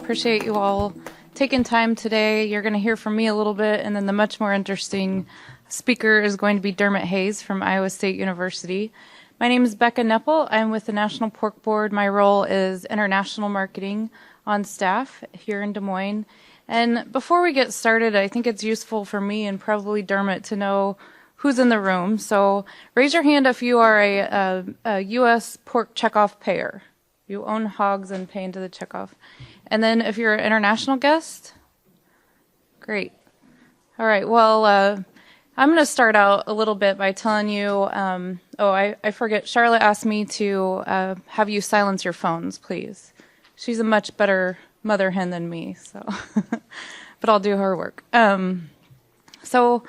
Appreciate you all taking time today. You're going to hear from me a little bit, and then the much more interesting speaker is going to be Dermot Hayes from Iowa State University. My name is Becca Nepple. I'm with the National Pork Board. My role is international marketing on staff here in Des Moines. And before we get started, I think it's useful for me and probably Dermot to know who's in the room. So raise your hand if you are a U.S. pork checkoff payer. You own hogs and pay into the checkoff. And then if you're an international guest, great. All right, well, I'm going to start out a little bit by telling you, I forget, Charlotte asked me to have you silence your phones, please. She's a much better mother hen than me, so, but I'll do her work. So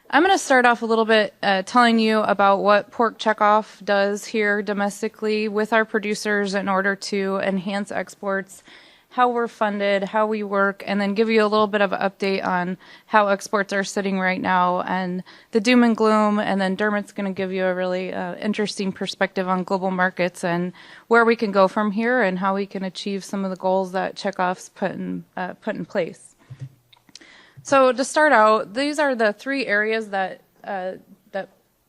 I'm going to start off a little bit telling you about what Pork Checkoff does here domestically with our producers in order to enhance exports, how we're funded, how we work, and then give you a little bit of an update on how exports are sitting right now and the doom and gloom, and then Dermot's going to give you a really interesting perspective on global markets and where we can go from here and how we can achieve some of the goals that Checkoff's put in place. So to start out, these are the three areas that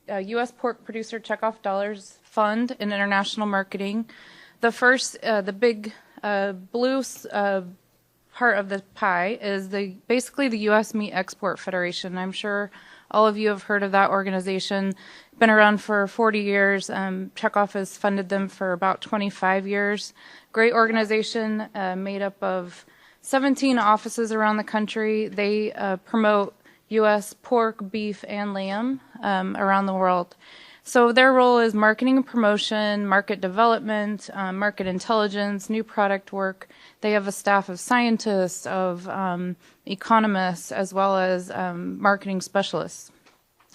U.S. pork producer checkoff dollars fund in international marketing. The first, the big blue part of the pie is basically the U.S. Meat Export Federation. I'm sure all of you have heard of that organization. Been around for 40 years. Checkoff has funded them for about 25 years. Great organization made up of 17 offices around the country. They promote U.S. pork, beef, and lamb around the world. So their role is marketing and promotion, market development, market intelligence, new product work. They have a staff of scientists, of economists, as well as marketing specialists.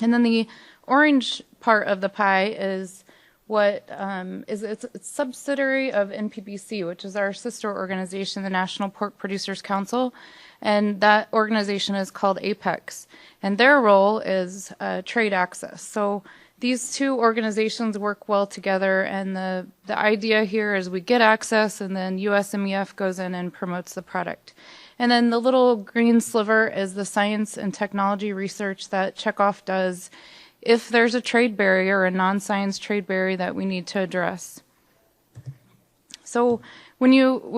And then the orange part of the pie is it's a subsidiary of NPBC, which is our sister organization, the National Pork Producers Council, and that organization is called APEX, and their role is trade access. So these two organizations work well together, and the idea here is we get access, and then USMEF goes in and promotes the product. And then the little green sliver is the science and technology research that Checkoff does if there's a trade barrier, a non-science trade barrier that we need to address. So when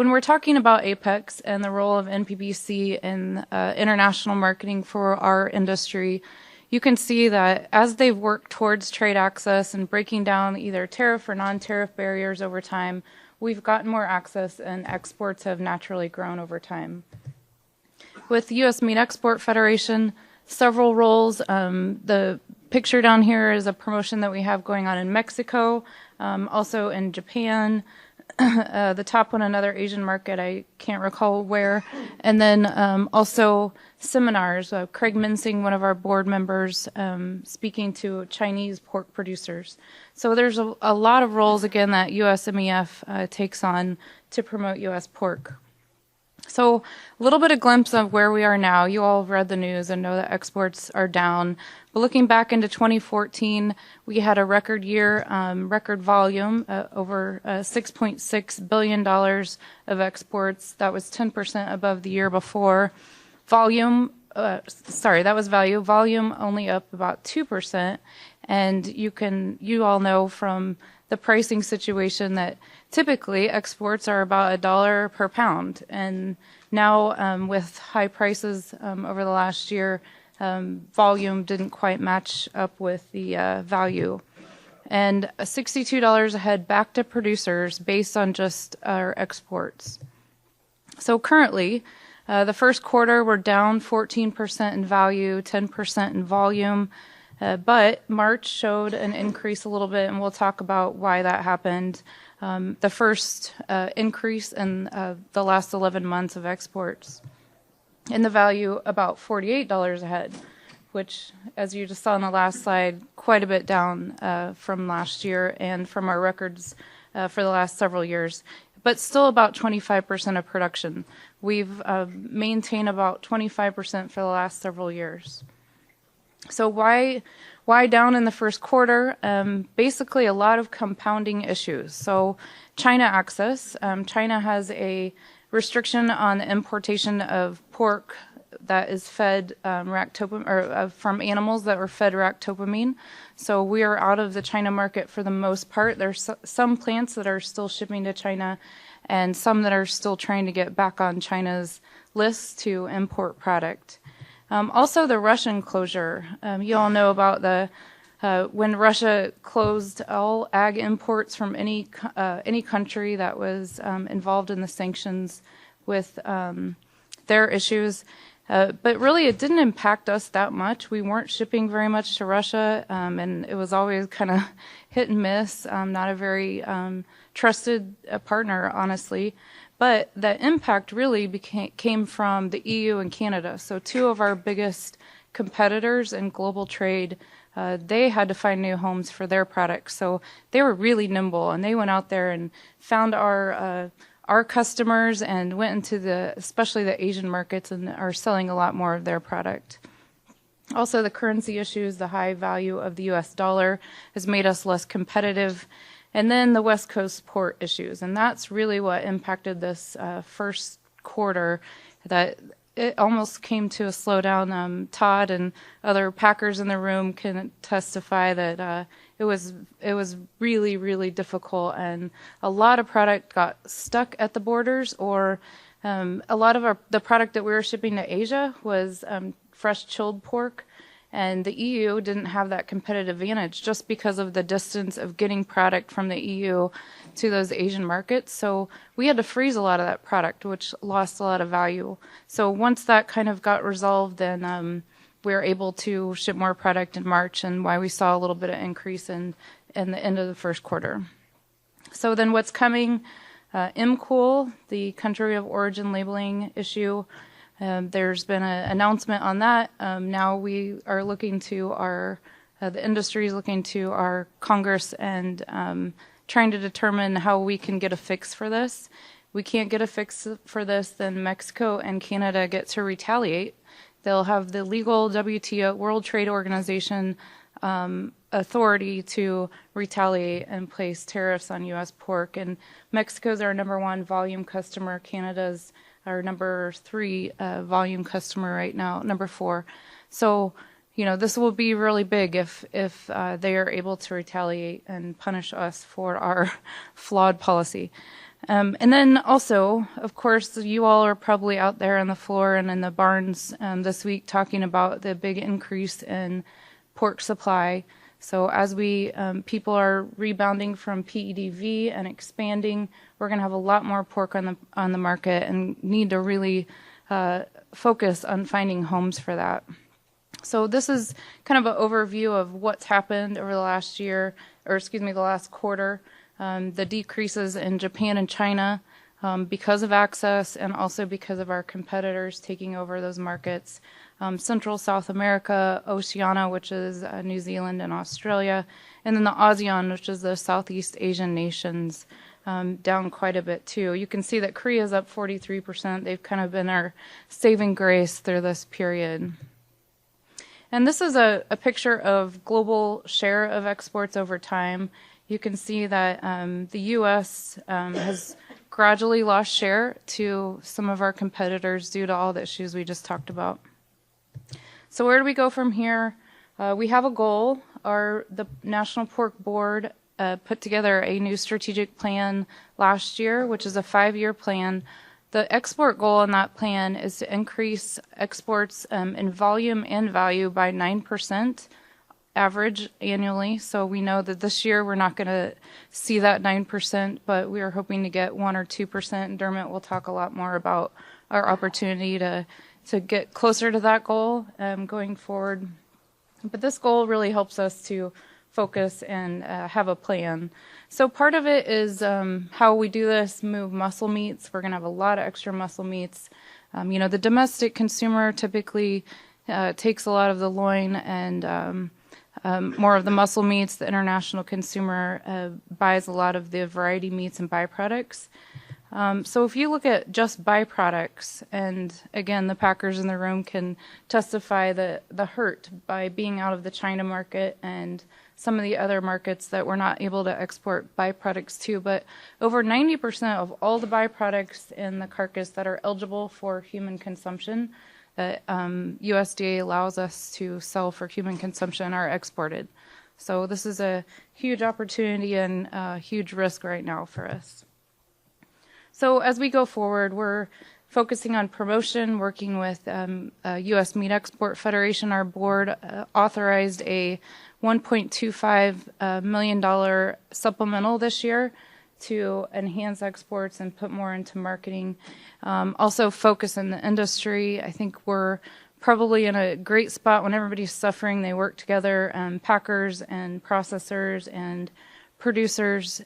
we're talking about APEX and the role of NPBC in international marketing for our industry, you can see that as they've worked towards trade access and breaking down either tariff or non-tariff barriers over time, we've gotten more access and exports have naturally grown over time. With the U.S. Meat Export Federation, several roles. The picture down here is a promotion that we have going on in Mexico, also in Japan. The top one, another Asian market, I can't recall where. And then also seminars. Craig Minsing, one of our board members, speaking to Chinese pork producers. So there's a lot of roles, again, that USMEF takes on to promote U.S. pork. So a little bit of glimpse of where we are now. You all have read the news and know that exports are down. But looking back into 2014, we had a record year, record volume, over $6.6 billion of exports. That was 10% above the year before. Volume, that was value. Volume only up about 2%. And you all know from the pricing situation that typically exports are about $1 per pound. And now with high prices over the last year, volume didn't quite match up with the value. And $62 a head back to producers based on just our exports. So currently, the first quarter we're down 14% in value, 10% in volume. But March showed an increase a little bit, and we'll talk about why that happened. The first increase in the last 11 months of exports. In the value, about $48 a head, which, as you just saw on the last slide, quite a bit down from last year and from our records for the last several years, but still about 25% of production. We've maintained about 25% for the last several years. So why down in the first quarter? Basically, a lot of compounding issues. So China access. China has a restriction on the importation of pork that is fed from animals that were fed ractopamine. So we are out of the China market for the most part. There's some plants that are still shipping to China and some that are still trying to get back on China's list to import product. Also the Russian closure. You all know about when Russia closed all ag imports from any country that was involved in the sanctions with their issues. But really, it didn't impact us that much. We weren't shipping very much to Russia, and it was always kind of hit and miss, not a very trusted partner, honestly. But the impact really came from the EU and Canada. So two of our biggest competitors in global trade, they had to find new homes for their products. So they were really nimble, and they went out there and found our customers and went into especially the Asian markets, and are selling a lot more of their product. Also, the currency issues, the high value of the U.S. dollar has made us less competitive. And then the West Coast port issues, and that's really what impacted this first quarter, that it almost came to a slowdown. Todd and other packers in the room can testify that it was really, really difficult, and a lot of product got stuck at the borders, or a lot of the product that we were shipping to Asia was fresh chilled pork, and the EU didn't have that competitive advantage just because of the distance of getting product from the EU to those Asian markets. So we had to freeze a lot of that product, which lost a lot of value. So once that kind of got resolved, then we were able to ship more product in March, and why we saw a little bit of increase in the end of the first quarter. So then what's coming? MCOOL, the country of origin labeling issue. There's been an announcement on that. Now we are looking to the industry is looking to our Congress and trying to determine how we can get a fix for this. We can't get a fix for this, then Mexico and Canada get to retaliate. They'll have the legal WTO, World Trade Organization, authority to retaliate and place tariffs on U.S. pork. And Mexico's our #1 volume customer. Canada's our #3 volume customer right now, #4. So, this will be really big if they are able to retaliate and punish us for our flawed policy. And then also, of course, you all are probably out there on the floor and in the barns this week talking about the big increase in pork supply. So as people are rebounding from PEDV and expanding, we're going to have a lot more pork on the market, and need to really focus on finding homes for that. So this is kind of an overview of what's happened over the last year, the last quarter. The decreases in Japan and China because of access, and also because of our competitors taking over those markets. Central South America, Oceania, which is New Zealand and Australia, and then the ASEAN, which is the Southeast Asian nations, down quite a bit too. You can see that Korea is up 43%. They've kind of been our saving grace through this period. And this is a picture of global share of exports over time. You can see that the U.S. Has gradually lost share to some of our competitors due to all the issues we just talked about. So where do we go from here? We have a goal. The National Pork Board put together a new strategic plan last year, which is a 5-year plan. The export goal in that plan is to increase exports in volume and value by 9% average annually. So we know that this year we're not going to see that 9%, but we are hoping to get 1 or 2%. And Dermot will talk a lot more about our opportunity to get closer to that goal going forward. But this goal really helps us to focus and have a plan. So part of it is how we do this, move muscle meats. We're going to have a lot of extra muscle meats. The domestic consumer typically takes a lot of the loin and more of the muscle meats. The international consumer buys a lot of the variety meats and byproducts. So if you look at just byproducts, and again, the packers in the room can testify the hurt by being out of the China market and some of the other markets that we're not able to export byproducts to. But over 90% of all the byproducts in the carcass that are eligible for human consumption that USDA allows us to sell for human consumption are exported. So this is a huge opportunity and a huge risk right now for us. So as we go forward, we're focusing on promotion, working with U.S. Meat Export Federation. Our board authorized a $1.25 million supplemental this year to enhance exports and put more into marketing. Also focus in the industry. I think we're probably in a great spot when everybody's suffering. They work together, packers and processors and producers,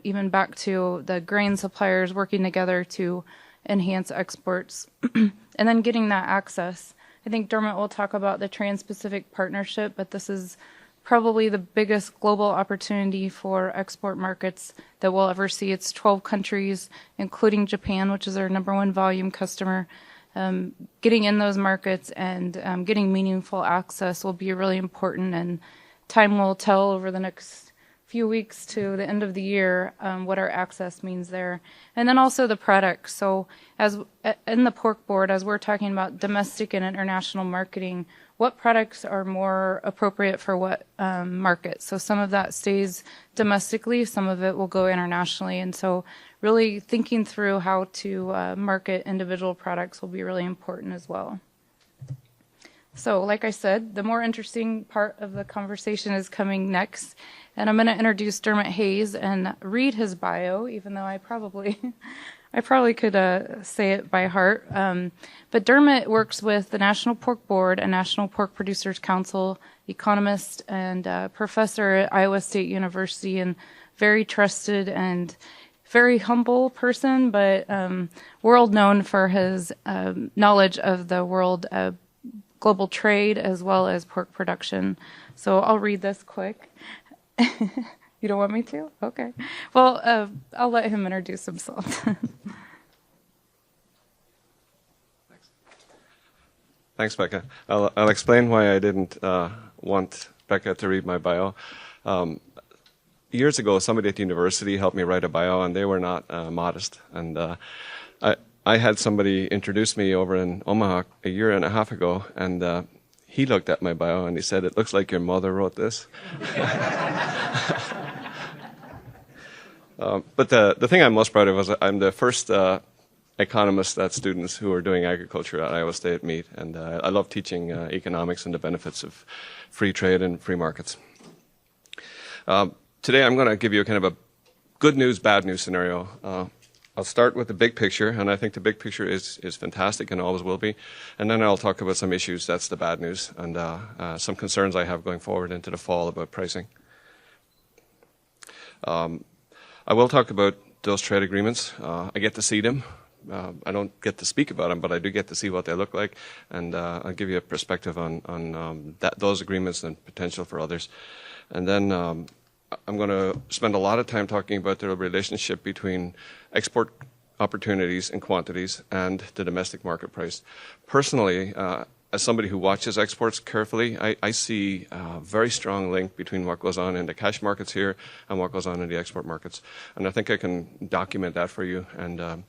even back to the grain suppliers working together to enhance exports. And then getting that access. I think Dermot will talk about the Trans-Pacific Partnership, but this is probably the biggest global opportunity for export markets that we'll ever see. It's 12 countries, including Japan, which is our #1 volume customer. Getting in those markets and getting meaningful access will be really important, and time will tell over the next few weeks to the end of the year what our access means there. And then also the products. So as in the pork board, as we're talking about domestic and international marketing, what products are more appropriate for what market? So some of that stays domestically, some of it will go internationally. And so really thinking through how to market individual products will be really important as well. So like I said, the more interesting part of the conversation is coming next. And I'm going to introduce Dermot Hayes and read his bio, even though I probably could say it by heart. But Dermot works with the National Pork Board and National Pork Producers Council, economist and professor at Iowa State University, and very trusted and very humble person, but world known for his knowledge of the world global trade as well as pork production. So I'll read this quick. You don't want me to? Okay. Well, I'll let him introduce himself. Thanks, Becca. I'll explain why I didn't want Becca to read my bio. Years ago, somebody at the university helped me write a bio, and they were not modest. And I had somebody introduce me over in Omaha a year and a half ago, and he looked at my bio and he said, "It looks like your mother wrote this." But the thing I'm most proud of is I'm the first economist at students who are doing agriculture at Iowa State meet, and I love teaching economics and the benefits of free trade and free markets. Today I'm going to give you a kind of a good news, bad news scenario. I'll start with the big picture, and I think the big picture is fantastic and always will be. And then I'll talk about some issues, that's the bad news, and some concerns I have going forward into the fall about pricing. I will talk about those trade agreements. I get to see them. I don't get to speak about them, but I do get to see what they look like, and I'll give you a perspective on those agreements and potential for others. And then I'm going to spend a lot of time talking about the relationship between export opportunities and quantities and the domestic market price. Personally, as somebody who watches exports carefully, I see a very strong link between what goes on in the cash markets here and what goes on in the export markets. And I think I can document that for you. And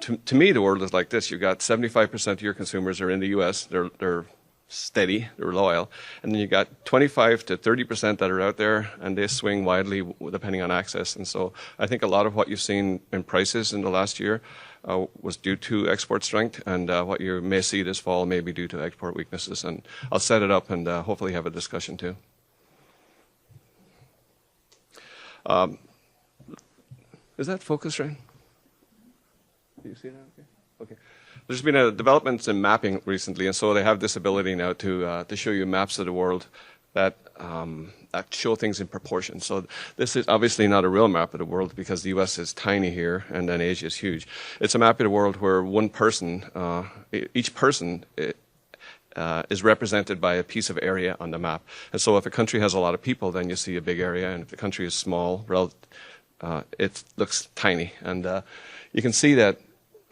to me, the world is like this. You've got 75% of your consumers are in the U.S. They're steady, they're loyal. And then you got 25 to 30% that are out there, and they swing widely depending on access. And so I think a lot of what you've seen in prices in the last year was due to export strength, and what you may see this fall may be due to export weaknesses. And I'll set it up and hopefully have a discussion too. Is that focused right? Do you see that? Okay. There's been a development in mapping recently, and so they have this ability now to show you maps of the world that show things in proportion. So this is obviously not a real map of the world because the U.S. is tiny here, and then Asia is huge. It's a map of the world where one person, each person is represented by a piece of area on the map. And so if a country has a lot of people, then you see a big area, and if the country is small, it looks tiny. And you can see that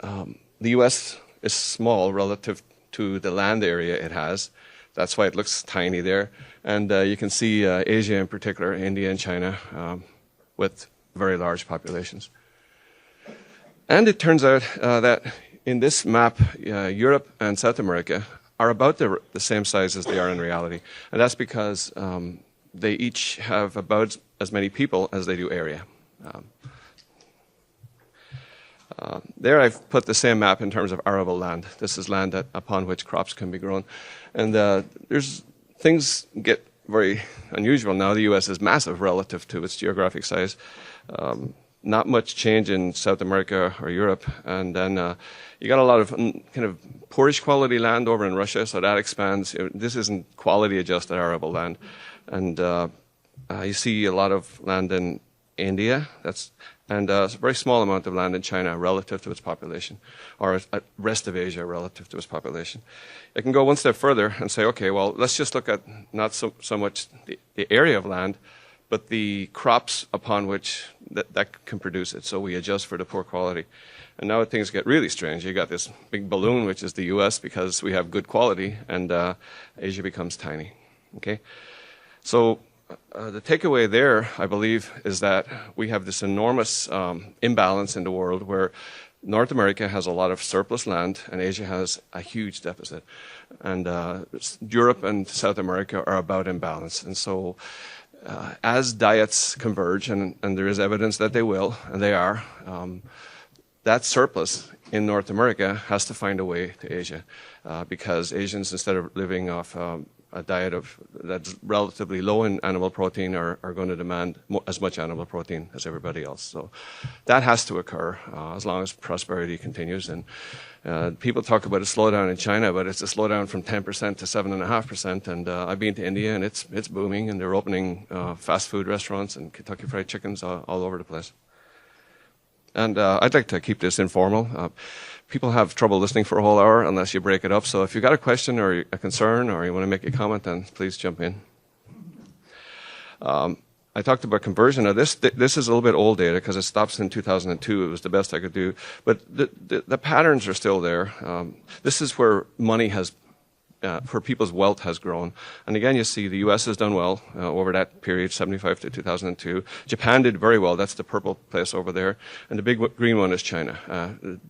the U.S. is small relative to the land area it has. That's why it looks tiny there. And you can see Asia in particular, India and China, with very large populations. And it turns out that in this map, Europe and South America are about the same size as they are in reality. And that's because they each have about as many people as they do area. There I've put the same map in terms of arable land. This is land upon which crops can be grown. And things get very unusual now. The U.S. is massive relative to its geographic size. Not much change in South America or Europe. And then you got a lot of kind of poorish quality land over in Russia, so that expands. This isn't quality adjusted arable land. And you see a lot of land in India, and a very small amount of land in China relative to its population, or rest of Asia relative to its population. I can go one step further and say, okay, well, let's just look at not so much the area of land, but the crops upon which that can produce it. So we adjust for the poor quality. And now things get really strange. You got this big balloon, which is the U.S., because we have good quality, and Asia becomes tiny. Okay, so the takeaway there, I believe, is that we have this enormous imbalance in the world where North America has a lot of surplus land and Asia has a huge deficit. And Europe and South America are about in balance. And so as diets converge, and there is evidence that they will, and they are, that surplus in North America has to find a way to Asia because Asians, instead of living off a diet that's relatively low in animal protein, are going to demand as much animal protein as everybody else. So that has to occur as long as prosperity continues. And people talk about a slowdown in China, but it's a slowdown from 10% to 7.5%. And I've been to India, and it's booming, and they're opening fast food restaurants and Kentucky Fried Chickens all over the place. And I'd like to keep this informal. People have trouble listening for a whole hour unless you break it up. So if you've got a question or a concern or you want to make a comment, then please jump in. I talked about conversion. Now this is a little bit old data because it stops in 2002. It was the best I could do. But the patterns are still there. This is where money has where people's wealth has grown. And again, you see the U.S. has done well over that period, 75 to 2002. Japan did very well. That's the purple place over there. And the big green one is China.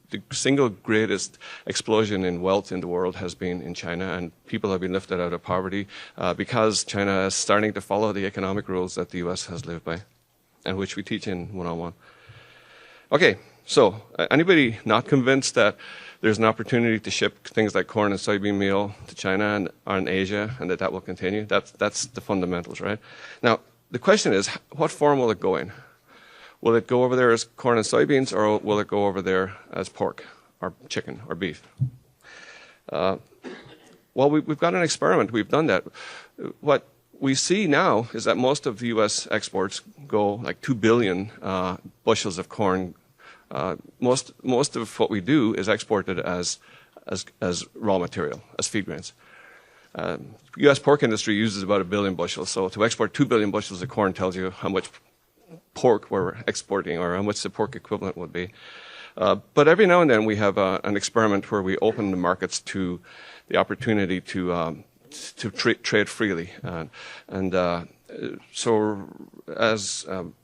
The single greatest explosion in wealth in the world has been in China, and people have been lifted out of poverty because China is starting to follow the economic rules that the U.S. has lived by, and which we teach in 101. Okay, so anybody not convinced that there's an opportunity to ship things like corn and soybean meal to China and Asia, and that will continue? That's the fundamentals, right? Now, the question is, what form will it go in? Will it go over there as corn and soybeans, or will it go over there as pork or chicken or beef? Well, we've got an experiment. We've done that. What we see now is that most of the U.S. exports go like 2 billion bushels of corn. Most of what we do is exported as raw material, as feed grains. U.S. pork industry uses about 1 billion bushels, so to export 2 billion bushels of corn tells you how much pork we're exporting, or how much the pork equivalent would be. But every now and then we have an experiment where we open the markets to the opportunity to trade freely,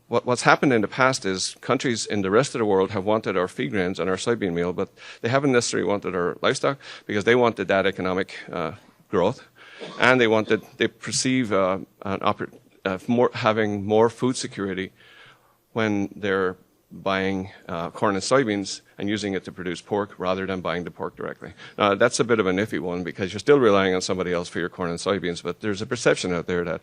What's happened in the past is countries in the rest of the world have wanted our feed grains and our soybean meal, but they haven't necessarily wanted our livestock because they wanted that economic growth, and they perceive having more food security when they're buying corn and soybeans and using it to produce pork rather than buying the pork directly. That's a bit of an iffy one because you're still relying on somebody else for your corn and soybeans, but there's a perception out there that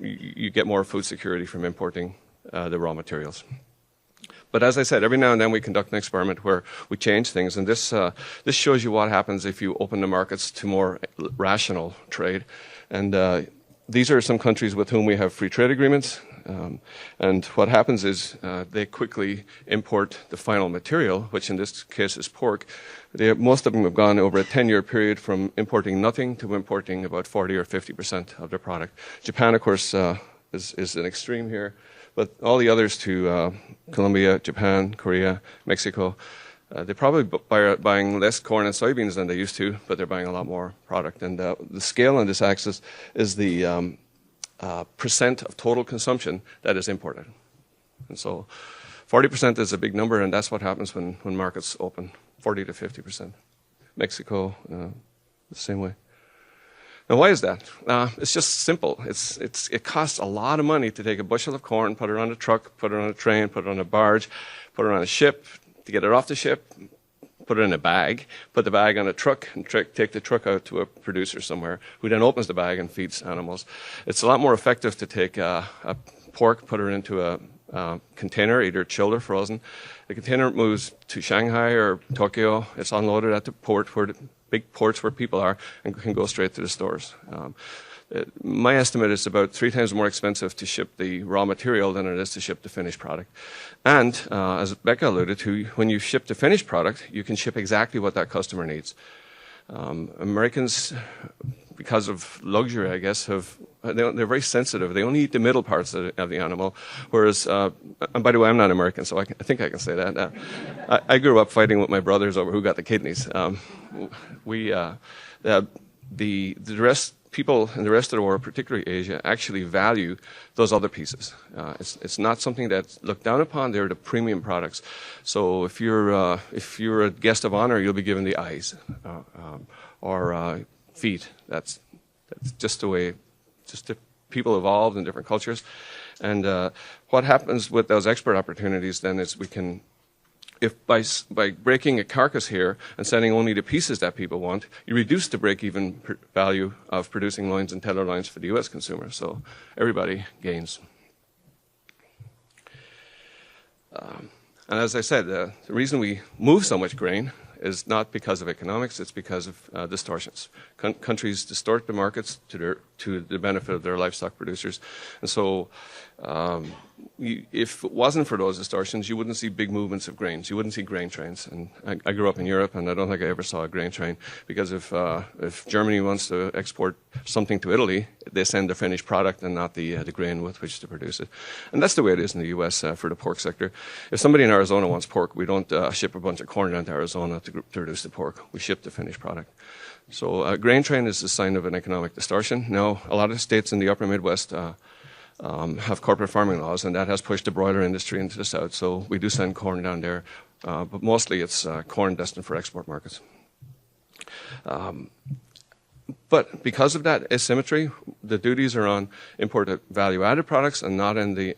you get more food security from importing the raw materials. But as I said, every now and then we conduct an experiment where we change things, and this shows you what happens if you open the markets to more rational trade. And these are some countries with whom we have free trade agreements. And what happens is they quickly import the final material, which in this case is pork. Most of them have gone over a 10-year period from importing nothing to importing about 40 or 50% of their product. Japan, of course, is an extreme here, but all the others to Colombia, Japan, Korea, Mexico, They probably buying less corn and soybeans than they used to, but they're buying a lot more product. And the scale on this axis is the percent of total consumption that is imported. And so 40% is a big number, and that's what happens when markets open, 40 to 50%. Mexico, the same way. Now, why is that? It's just simple. It costs a lot of money to take a bushel of corn, put it on a truck, put it on a train, put it on a barge, put it on a ship, to get it off the ship, put it in a bag, put the bag on a truck, and take the truck out to a producer somewhere, who then opens the bag and feeds animals. It's a lot more effective to take a pork, put it into a container, either chilled or frozen. The container moves to Shanghai or Tokyo. It's unloaded at the port, where the big ports where people are, and can go straight to the stores. My estimate is about 3 times more expensive to ship the raw material than it is to ship the finished product. And as Becca alluded to, when you ship the finished product, you can ship exactly what that customer needs. Americans, because of luxury, I guess, they're very sensitive. They only eat the middle parts of the animal. Whereas, and by the way, I'm not American, so I think I can say that. I grew up fighting with my brothers over who got the kidneys. The rest, people in the rest of the world, particularly Asia, actually value those other pieces. It's not something that's looked down upon. They're the premium products. So if you're a guest of honor, you'll be given the eyes or feet. That's just the way. Just the people evolved in different cultures. And what happens with those export opportunities then is we can, if by breaking a carcass here and sending only the pieces that people want, you reduce the break-even value of producing loins and tether loins for the U.S. consumer. So everybody gains. And as I said, the reason we move so much grain is not because of economics, it's because of distortions. Countries distort the markets to the benefit of their livestock producers. And so if it wasn't for those distortions, you wouldn't see big movements of grains. You wouldn't see grain trains. And I grew up in Europe, and I don't think I ever saw a grain train, because if Germany wants to export something to Italy, they send the finished product and not the grain with which to produce it. And that's the way it is in the U.S. For the pork sector. If somebody in Arizona wants pork, we don't ship a bunch of corn down to Arizona to produce the pork. We ship the finished product. So a grain train is a sign of an economic distortion. Now, a lot of states in the upper Midwest have corporate farming laws, and that has pushed the broiler industry into the south. So we do send corn down there, but mostly it's corn destined for export markets. But because of that asymmetry, the duties are on imported value-added products and not in the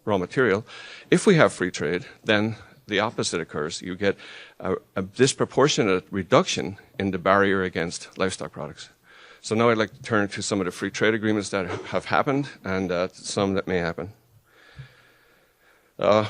raw material. If we have free trade, then the opposite occurs. You get a disproportionate reduction in the barrier against livestock products. So now I'd like to turn to some of the free trade agreements that have happened and some that may happen. I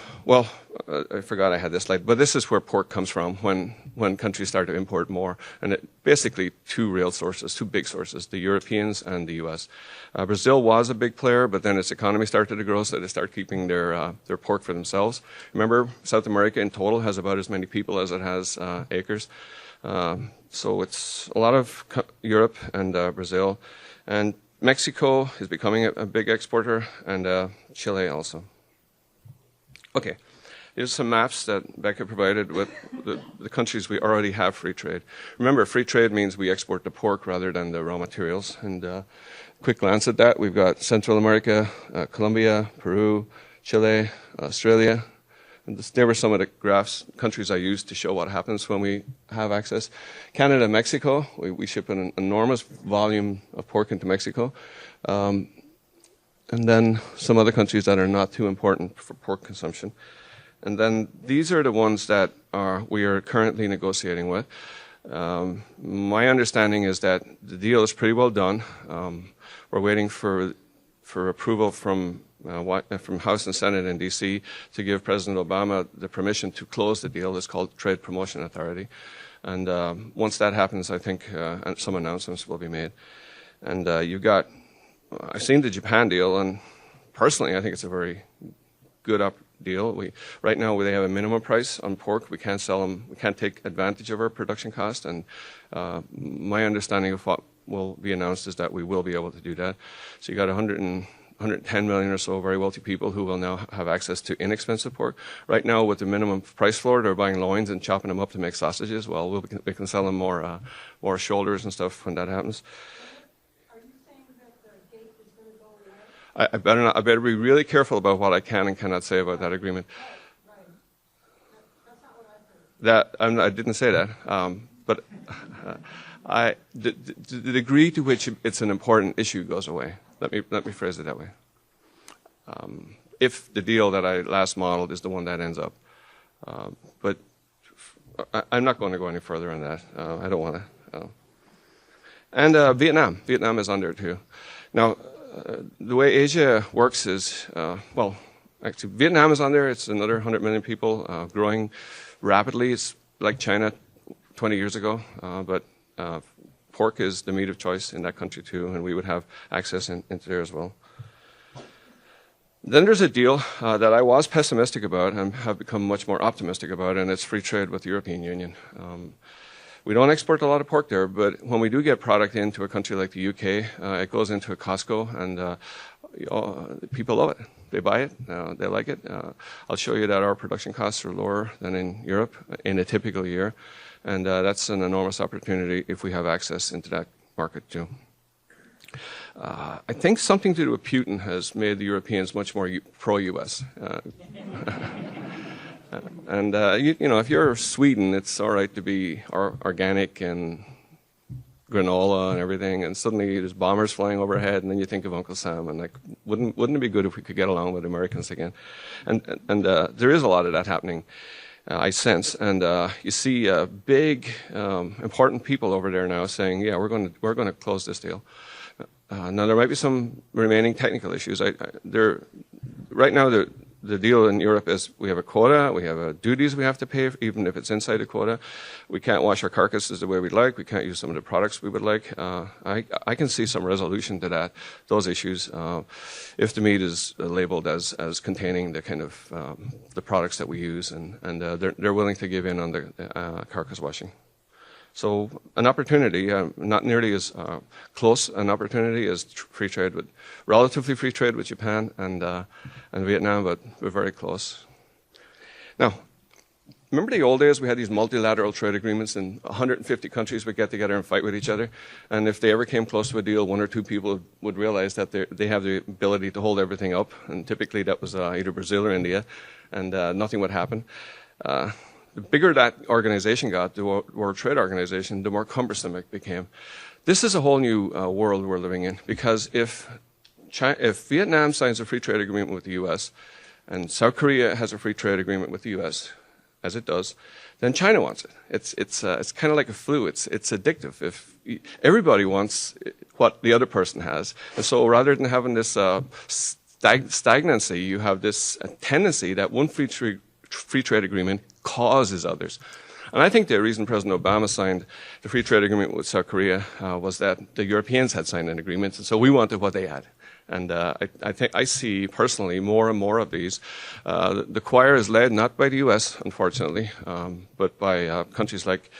forgot I had this slide, but this is where pork comes from when countries start to import more. And basically two real sources, two big sources, the Europeans and the U.S. Brazil was a big player, but then its economy started to grow, so they start keeping their pork for themselves. Remember, South America in total has about as many people as it has acres. So it's a lot of Europe and Brazil. And Mexico is becoming a big exporter, and Chile also. Okay, here's some maps that Becca provided with the countries we already have free trade. Remember, free trade means we export the pork rather than the raw materials. And quick glance at that, we've got Central America, Colombia, Peru, Chile, Australia. And there were some of the graphs, countries I used to show what happens when we have access. Canada and Mexico, we ship an enormous volume of pork into Mexico. And then some other countries that are not too important for pork consumption. And then these are the ones that we are currently negotiating with. My understanding is that the deal is pretty well done. We're waiting for approval from House and Senate in D.C. to give President Obama the permission to close the deal. It's called Trade Promotion Authority. And once that happens, I think some announcements will be made. And I've seen the Japan deal, and personally, I think it's a very good deal. Right now, they have a minimum price on pork. We can't sell them. We can't take advantage of our production cost. And my understanding of what will be announced is that we will be able to do that. So you got 110 million or so very wealthy people who will now have access to inexpensive pork. Right now, with the minimum price floor, they're buying loins and chopping them up to make sausages. Well, we can sell them more shoulders and stuff when that happens. Are you saying that the gate is going to go away? I better be really careful about what I can and cannot say about that agreement. Right. That's not what I heard. I didn't say that, but the degree to which it's an important issue goes away. Let me phrase it that way. If the deal that I last modeled is the one that ends up, but I'm not going to go any further on that. I don't want to. And Vietnam is under too. Now, the way Asia works is, well, actually, Vietnam is on there. It's another 100 million people, growing rapidly. It's like China 20 years ago, but pork is the meat of choice in that country too, and we would have access into there as well. Then there's a deal that I was pessimistic about and have become much more optimistic about, and it's free trade with the European Union. We don't export a lot of pork there, but when we do get product into a country like the UK, it goes into a Costco, and people love it. They buy it. They like it. I'll show you that our production costs are lower than in Europe in a typical year, and that's an enormous opportunity if we have access into that market too. I think something to do with Putin has made the Europeans much more pro-U.S. And you know, if you're Sweden, it's all right to be organic and granola and everything, and suddenly there's bombers flying overhead, and then you think of Uncle Sam, and like, wouldn't it be good if we could get along with Americans again? And there is a lot of that happening, I sense, and you see big, important people over there now saying, yeah, we're going to close this deal. Now there might be some remaining technical issues. Right now the deal in Europe is we have a quota, we have duties we have to pay, even if it's inside a quota. We can't wash our carcasses the way we'd like. We can't use some of the products we would like. I can see some resolution to those issues, if the meat is labeled as containing the kind of the products that we use, and they're willing to give in on the carcass washing. So an opportunity, not nearly as close an opportunity as relatively free trade with Japan and Vietnam, but we're very close. Now, remember the old days? We had these multilateral trade agreements, and 150 countries would get together and fight with each other. And if they ever came close to a deal, one or two people would realize that they have the ability to hold everything up. And typically that was either Brazil or India, and nothing would happen. The bigger that organization got, the World Trade Organization, the more cumbersome it became. This is a whole new world we're living in, because if Vietnam signs a free trade agreement with the U.S. and South Korea has a free trade agreement with the U.S., as it does, then China wants it. It's kind of like a flu. It's addictive. If everybody wants what the other person has, and so rather than having this stagnancy, you have this tendency that one free trade agreement causes others. And I think the reason President Obama signed the free trade agreement with South Korea was that the Europeans had signed an agreement, and so we wanted what they had. And I see personally more and more of these. The choir is led not by the U.S., unfortunately, but by countries like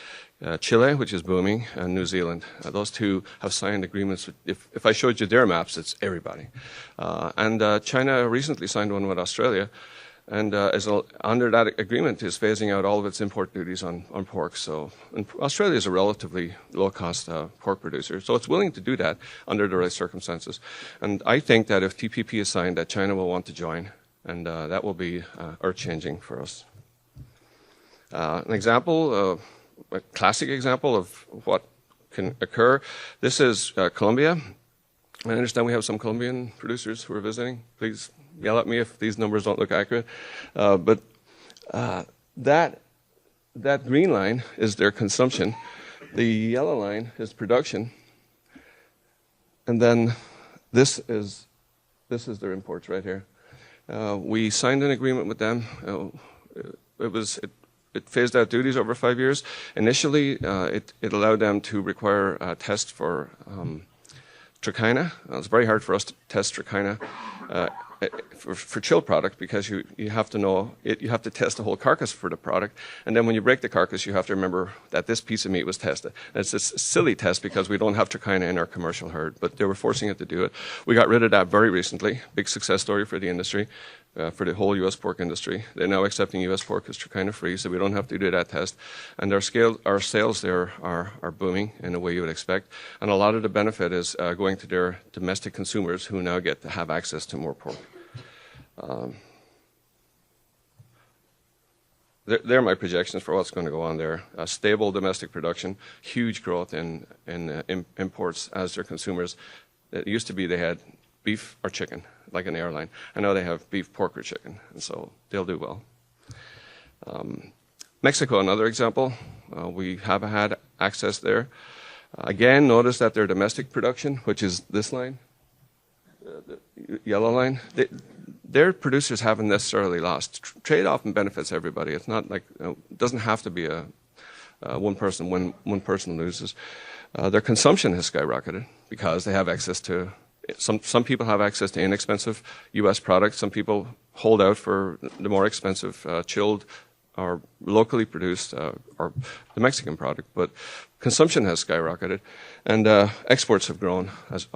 Chile, which is booming, and New Zealand. Those two have signed agreements with, if I showed you their maps, it's everybody. And China recently signed one with Australia, and under that agreement is phasing out all of its import duties on pork. So Australia is a relatively low-cost pork producer, so it's willing to do that under the right circumstances. And I think that if TPP is signed, that China will want to join, and that will be earth-changing for us. An example, a classic example of what can occur. This is Colombia. I understand we have some Colombian producers who are visiting. Please yell at me if these numbers don't look accurate. But that green line is their consumption. The yellow line is production. And then this is their imports right here. We signed an agreement with them. It phased out duties over 5 years. Initially, it allowed them to require a test for trichina. It's very hard for us to test trichina for chilled product, because you have to know it, you have to test the whole carcass for the product, and then when you break the carcass, you have to remember that this piece of meat was tested. And it's a silly test because we don't have trichina in our commercial herd, but they were forcing it to do it. We got rid of that very recently. Big success story for the industry, for the whole U.S. pork industry. They're now accepting U.S. pork as trichina free, so we don't have to do that test. And our sales there are booming in a way you would expect. And a lot of the benefit is going to their domestic consumers, who now get to have access to more pork. There are my projections for what's going to go on there. Stable domestic production, huge growth in imports as their consumers. It used to be they had beef or chicken, like an airline. And now they have beef, pork, or chicken, and so they'll do well. Mexico, another example. We have had access there. Again, notice that their domestic production, which is this line, the yellow line, their producers haven't necessarily lost. Trade often benefits everybody. It's not like, it doesn't have to be a one person when one person loses. Their consumption has skyrocketed because they have access to, some people have access to inexpensive U.S. products. Some people hold out for the more expensive chilled or locally produced or the Mexican product. But consumption has skyrocketed, and exports have grown as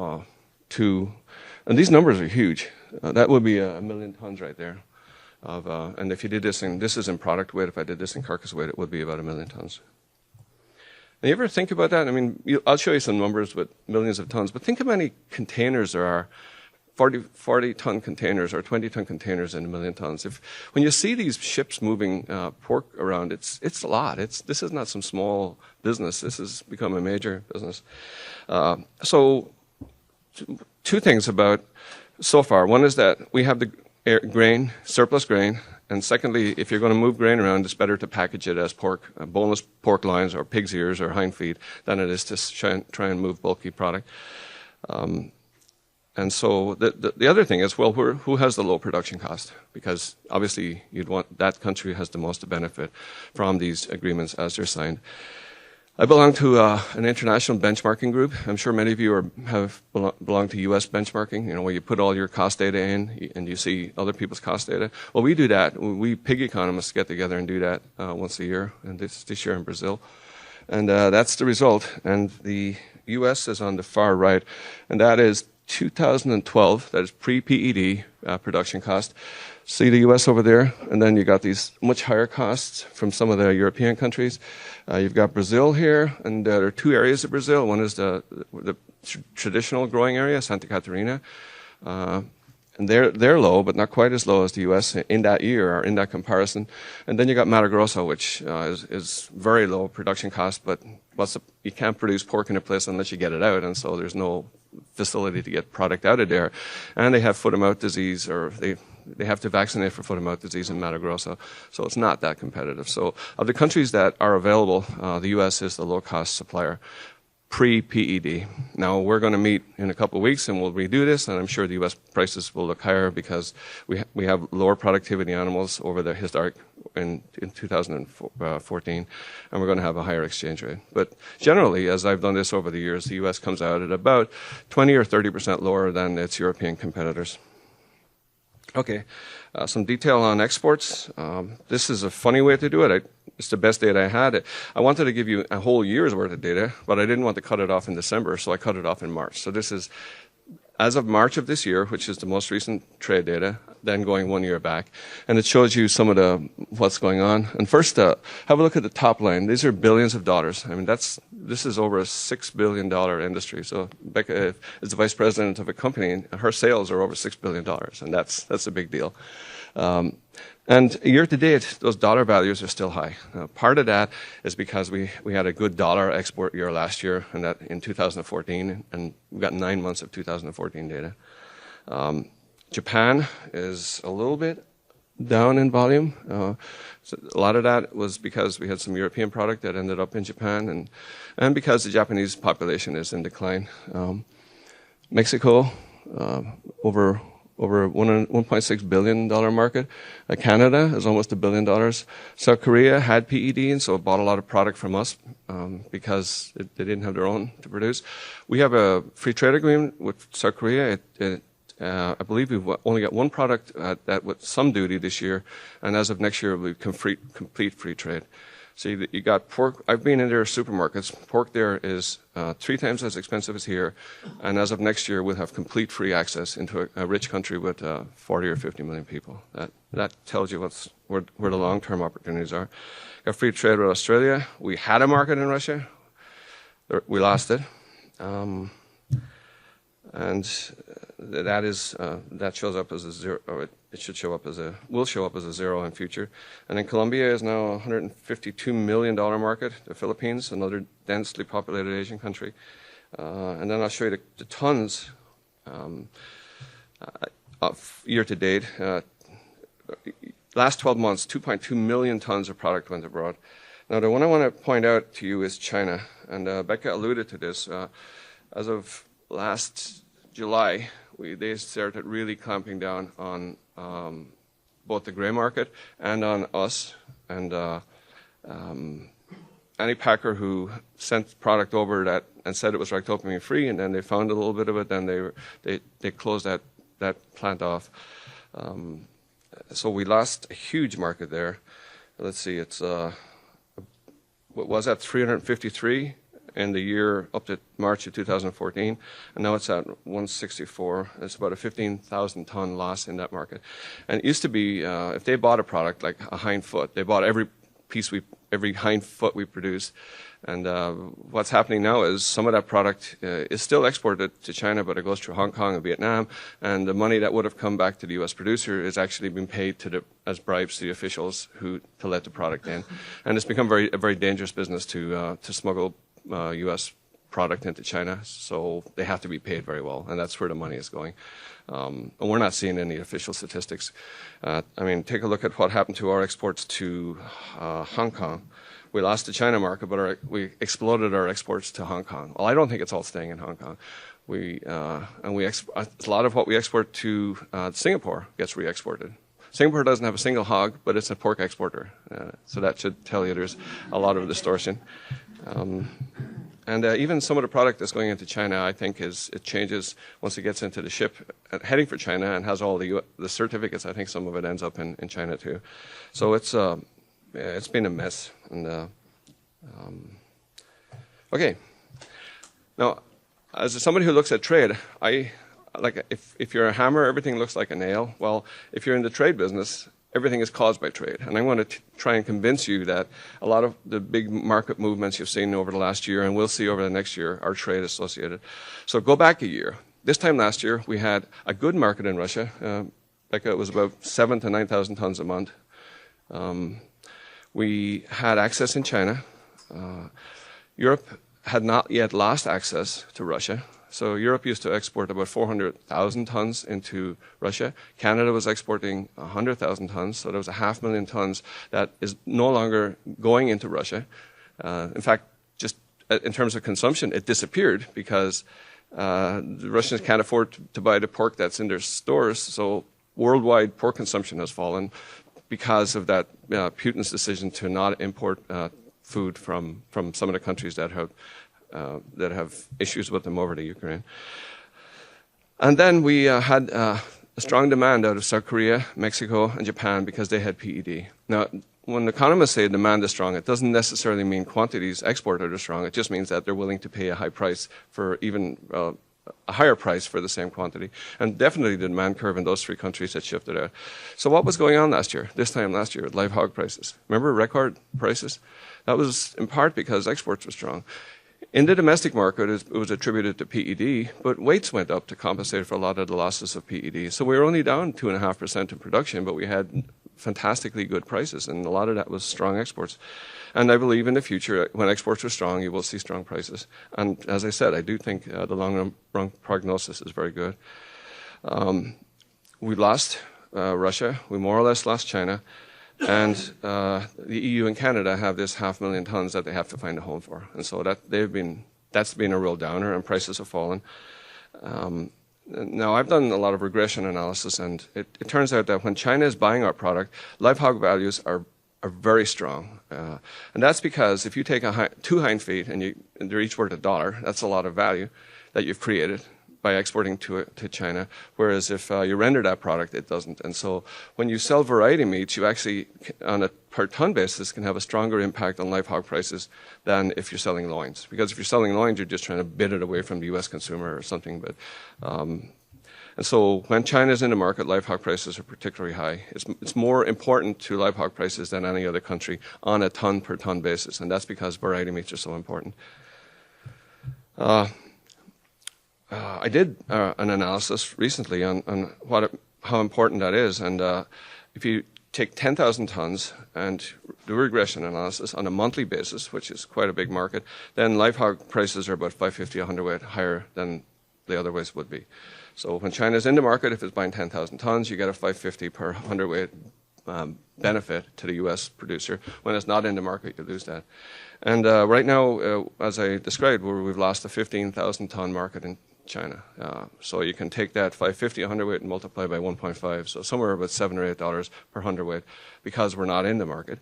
and these numbers are huge. That would be 1 million tons right there. And if you did this this is in product weight. If I did this in carcass weight, it would be about 1 million tons. And you ever think about that? I mean, I'll show you some numbers with millions of tons, but think how many containers there are. 40-ton containers or 20-ton containers in 1 million tons. When you see these ships moving pork around, it's a lot. This is not some small business. This has become a major business. So two things about so far. One is that we have the grain, surplus grain, and secondly, if you're going to move grain around, it's better to package it as pork, boneless pork loins or pig's ears or hind feet, than it is to try and move bulky product. And so the other thing is, well, who has the low production cost? Because obviously you'd want that country has the most to benefit from these agreements as they're signed. I belong to an international benchmarking group. I'm sure many of you have belonged to U.S. benchmarking, where you put all your cost data in and you see other people's cost data. Well, we do that. We pig economists get together and do that once a year, and this year in Brazil. And that's the result. And the U.S. is on the far right, and that is 2012, that is pre-PED production cost. See the U.S. over there, and then you got these much higher costs from some of the European countries. You've got Brazil here, and there are two areas of Brazil. One is the traditional growing area, Santa Catarina, and they're low, but not quite as low as the U.S. in that year or in that comparison. And then you got Mato Grosso, which is very low production cost, but you can't produce pork in a place unless you get it out, and so there's no facility to get product out of there. And they have foot-and-mouth disease, or they have to vaccinate for foot-and-mouth disease in Mato Grosso, so it's not that competitive. So of the countries that are available, the U.S. is the low-cost supplier, pre-PED. Now, we're going to meet in a couple of weeks, and we'll redo this, and I'm sure the U.S. prices will look higher because we have lower productivity animals over the historic in 2014, and we're going to have a higher exchange rate. But generally, as I've done this over the years, the U.S. comes out at about 20 or 30% lower than its European competitors. Okay, some detail on exports. This is a funny way to do it. It's the best data I had. I wanted to give you a whole year's worth of data, but I didn't want to cut it off in December, so I cut it off in March. So this is as of March of this year, which is the most recent trade data, then going 1 year back. And it shows you some of what's going on. And first, have a look at the top line. These are billions of dollars. I mean, this is over a $6 billion industry. So Becca is the vice president of a company, and her sales are over $6 billion, and that's a big deal. And year to date, those dollar values are still high. Part of that is because we had a good dollar export year last year, and that in 2014, and we got 9 months of 2014 data. Japan is a little bit down in volume. So a lot of that was because we had some European product that ended up in Japan, and because the Japanese population is in decline. Mexico, over $1.6 billion market. Canada is almost $1 billion. South Korea had PED, and so it bought a lot of product from us because they didn't have their own to produce. We have a free trade agreement with South Korea. I believe we've only got one product that with some duty this year, and as of next year, we'll be complete free trade. So you got pork. I've been in their supermarkets. Pork there is 3 times as expensive as here, and as of next year, we'll have complete free access into a rich country with 40 or 50 million people. That tells you where the long-term opportunities are. Got free trade with Australia. We had a market in Russia. We lost it, and that shows up as a zero. Or it should show up will show up as a zero in future. And then Colombia is now a $152 million market. The Philippines, another densely populated Asian country. And then I'll show you the tons of year to date. Last 12 months, 2.2 million tons of product went abroad. Now, the one I want to point out to you is China. And Becca alluded to this. As of last July, they started really clamping down on both the gray market and on us. And any packer who sent product over that and said it was ractopamine free, and then they found a little bit of it, then they closed that plant off. So we lost a huge market there. Let's see, it's what was that, 353 in the year up to March of 2014, and now it's at 164. It's about a 15,000 ton loss in that market. And it used to be, if they bought a product like a hind foot, they bought every hind foot we produce. And what's happening now is some of that product is still exported to China, but it goes through Hong Kong and Vietnam, and the money that would have come back to the U.S. producer is actually being paid as bribes to the officials to let the product in. And it's become a very dangerous business to smuggle U.S. product into China, so they have to be paid very well, and that's where the money is going. And we're not seeing any official statistics. I mean, take a look at what happened to our exports to Hong Kong. We lost the China market, but we exploded our exports to Hong Kong. Well, I don't think it's all staying in Hong Kong. A lot of what we export to Singapore gets re-exported. Singapore doesn't have a single hog, but it's a pork exporter, so that should tell you there's a lot of distortion. And even some of the product that's going into China, I think, it changes once it gets into the ship heading for China and has all the certificates. I think some of it ends up in China too. So it's been a mess. And okay, now as somebody who looks at trade, if you're a hammer, everything looks like a nail. Well, if you're in the trade business, everything is caused by trade. And I want to try and convince you that a lot of the big market movements you've seen over the last year and we'll see over the next year are trade associated. So go back a year. This time last year, we had a good market in Russia. It was about 7,000 to 9,000 tons a month. We had access in China. Europe had not yet lost access to Russia. So Europe used to export about 400,000 tons into Russia. Canada was exporting 100,000 tons, so there was 500,000 tons that is no longer going into Russia. In fact, just in terms of consumption, it disappeared because the Russians can't afford to buy the pork that's in their stores, so worldwide pork consumption has fallen because of that Putin's decision to not import food from some of the countries that have issues with them over to Ukraine. And then we had a strong demand out of South Korea, Mexico, and Japan because they had PED. Now, when economists say demand is strong, it doesn't necessarily mean quantities exported are strong. It just means that they're willing to pay a high price for even a higher price for the same quantity. And definitely the demand curve in those three countries had shifted out. So what was going on this time last year with live hog prices? Remember record prices? That was in part because exports were strong. In the domestic market, it was attributed to PED, but weights went up to compensate for a lot of the losses of PED. So we were only down 2.5% in production, but we had fantastically good prices, and a lot of that was strong exports. And I believe in the future, when exports are strong, you will see strong prices. And as I said, I do think the long-run prognosis is very good. We lost Russia. We more or less lost China. And the EU and Canada have this 500,000 tons that they have to find a home for. And so that's been a real downer, and prices have fallen. Now, I've done a lot of regression analysis, and it turns out that when China is buying our product, live hog values are very strong. And that's because if you take two hind feet and they're each worth $1, that's a lot of value that you've created. by exporting to China, whereas if you render that product, it doesn't. And so when you sell variety meats, you actually, on a per ton basis, can have a stronger impact on live hog prices than if you're selling loins. Because if you're selling loins, you're just trying to bid it away from the U.S. consumer or something. But and so when China's in the market, live hog prices are particularly high. It's more important to live hog prices than any other country on a ton per ton basis, and that's because variety meats are so important. I did an analysis recently on how important that is, and if you take 10,000 tons and do a regression analysis on a monthly basis, which is quite a big market, then live hog prices are about 550 a hundredweight higher than they otherwise would be. So when China's in the market, if it's buying 10,000 tons, you get a 550 per hundredweight benefit to the U.S. producer. When it's not in the market, you lose that. And right now, as I described, we've lost a 15,000 ton market in China. So you can take that 550 a hundredweight and multiply by 1.5, so somewhere about $7 or $8 per hundredweight because we're not in the market.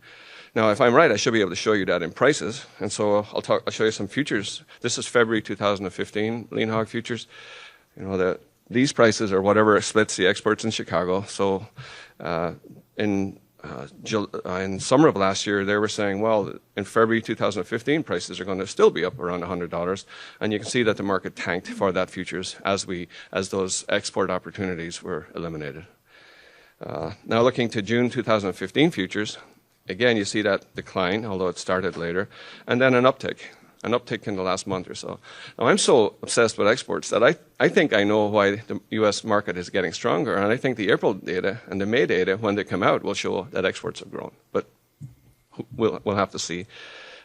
Now, if I'm right, I should be able to show you that in prices. And so I'll show you some futures. This is February 2015 lean hog futures. You know, these prices are whatever splits the exports in Chicago. So in summer of last year, they were saying, well, in February 2015, prices are going to still be up around $100. And you can see that the market tanked for that futures as those export opportunities were eliminated. Now looking to June 2015 futures, again, you see that decline, although it started later, and then an uptick in the last month or so. Now, I'm so obsessed with exports that I think I know why the U.S. market is getting stronger, and I think the April data and the May data, when they come out, will show that exports have grown. But we'll have to see.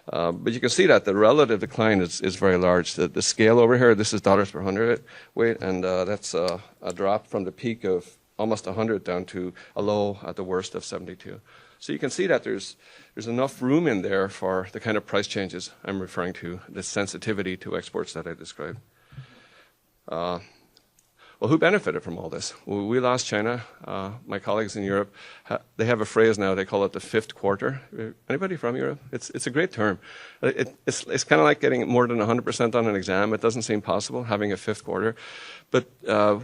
But you can see that the relative decline is very large. The scale over here, this is dollars per hundredweight, and that's a drop from the peak of almost 100 down to a low at the worst of 72. So you can see that there's enough room in there for the kind of price changes I'm referring to, the sensitivity to exports that I described. Well, who benefited from all this? Well, we lost China. My colleagues in Europe, they have a phrase now, they call it the fifth quarter. Anybody from Europe? It's a great term. It's kind of like getting more than 100% on an exam. It doesn't seem possible, having a fifth quarter. But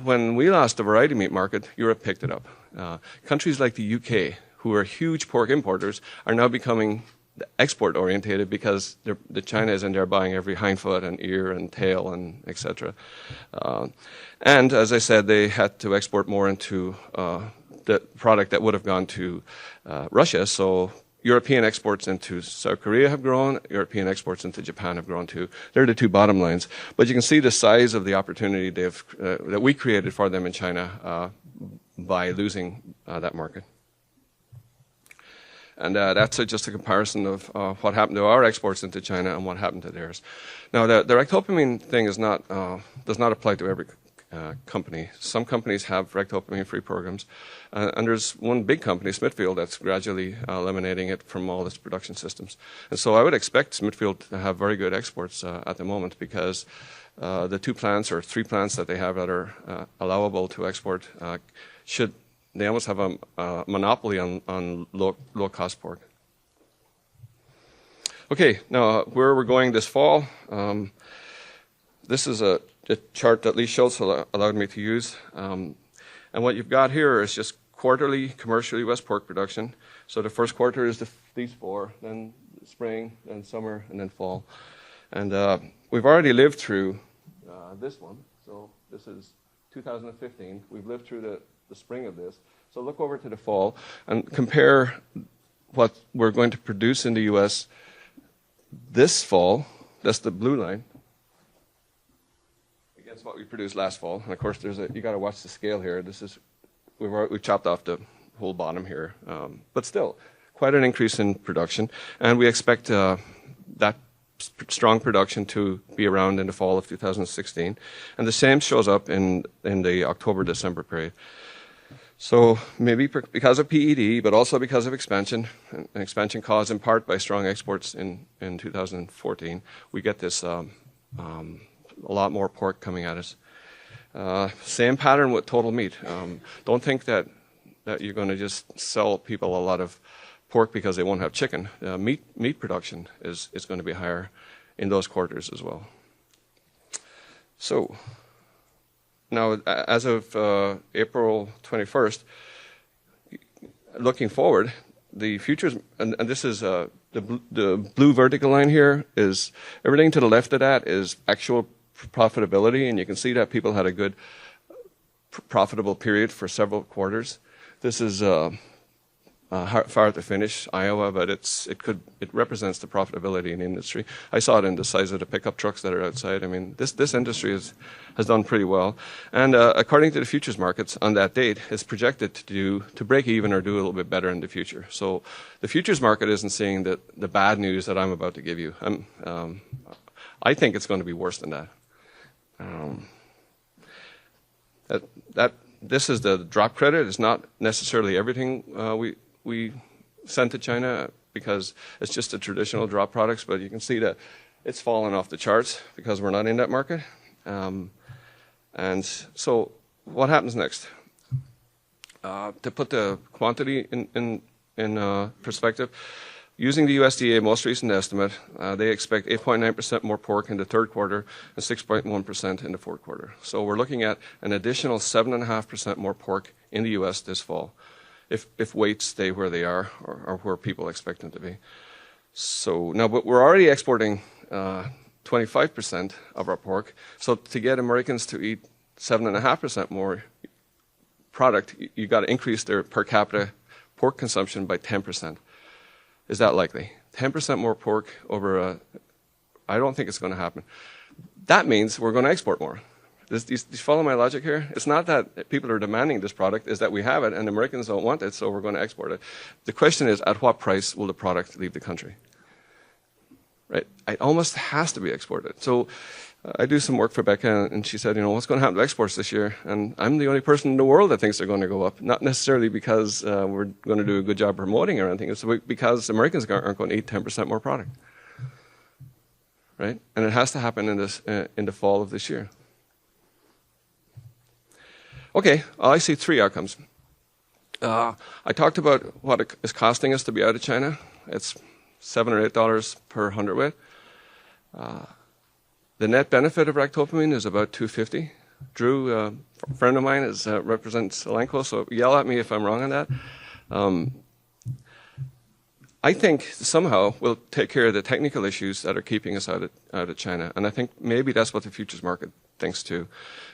when we lost the variety meat market, Europe picked it up. Countries like the UK, who are huge pork importers, are now becoming export orientated because the China is in there buying every hindfoot and ear and tail and etc. And as I said, they had to export more into the product that would have gone to Russia. So European exports into South Korea have grown. European exports into Japan have grown too. They're the two bottom lines. But you can see the size of the opportunity that we created for them in China by losing that market. And that's just a comparison of what happened to our exports into China and what happened to theirs. Now, the ractopamine thing does not apply to every company. Some companies have ractopamine-free programs, and there's one big company, Smithfield, that's gradually eliminating it from all its production systems. And so I would expect Smithfield to have very good exports at the moment because the 2 plants or 3 plants that they have that are allowable to export they almost have a monopoly on low-cost pork. Okay, now where we're going this fall. This is a chart that Lee Schultz allowed me to use. And what you've got here is just quarterly commercial U.S. pork production. So the first quarter is these 4, then spring, then summer, and then fall. And we've already lived through this one. So this is 2015. We've lived through the spring of this. So look over to the fall and compare what we're going to produce in the U.S. this fall, that's the blue line, against what we produced last fall. And of course, you got to watch the scale here. We've chopped off the whole bottom here, but still quite an increase in production, and we expect that strong production to be around in the fall of 2016, and the same shows up in the October-December period. So maybe because of PED, but also because of expansion, and expansion caused in part by strong exports in 2014, we get this a lot more pork coming at us. Same pattern with total meat. Don't think that you're going to just sell people a lot of pork because they won't have chicken. Meat production is going to be higher in those quarters as well. So now, as of April 21st, looking forward, the futures, and this is the blue vertical line here, is everything to the left of that is actual profitability, and you can see that people had a good profitable period for several quarters. This is far to finish, Iowa, but it represents the profitability in the industry. I saw it in the size of the pickup trucks that are outside. I mean, this industry has done pretty well, and according to the futures markets on that date, it's projected to break even or do a little bit better in the future. So the futures market isn't seeing the bad news that I'm about to give you. I think it's going to be worse than that. This is the drop credit. It's not necessarily everything we send to China because it's just the traditional drop products, but you can see that it's fallen off the charts because we're not in that market. And so what happens next? To put the quantity in perspective, using the USDA most recent estimate, they expect 8.9% more pork in the third quarter and 6.1% in the fourth quarter. So we're looking at an additional 7.5% more pork in the U.S. this fall, if weights stay where they are or where people expect them to be. So now, but we're already exporting 25% of our pork. So to get Americans to eat 7.5% more product, you got to increase their per capita pork consumption by 10%. Is that likely? 10% more pork over I don't think it's going to happen. That means we're going to export more. Do you follow my logic here? It's not that people are demanding this product, it's that we have it and Americans don't want it, so we're going to export it. The question is, at what price will the product leave the country? Right? It almost has to be exported. So I do some work for Becca, and she said, what's going to happen to exports this year? And I'm the only person in the world that thinks they're going to go up. Not necessarily because we're going to do a good job promoting or anything. It's because Americans aren't going to eat 10% more product. Right? And it has to happen in the fall of this year. Okay, I see three outcomes. I talked about what it is costing us to be out of China. It's $7 or $8 per hundredweight. The net benefit of ractopamine is about $2.50. Drew, a friend of mine, represents Elanco, so yell at me if I'm wrong on that. I think somehow we'll take care of the technical issues that are keeping us out of China, and I think maybe that's what the futures market thinks too,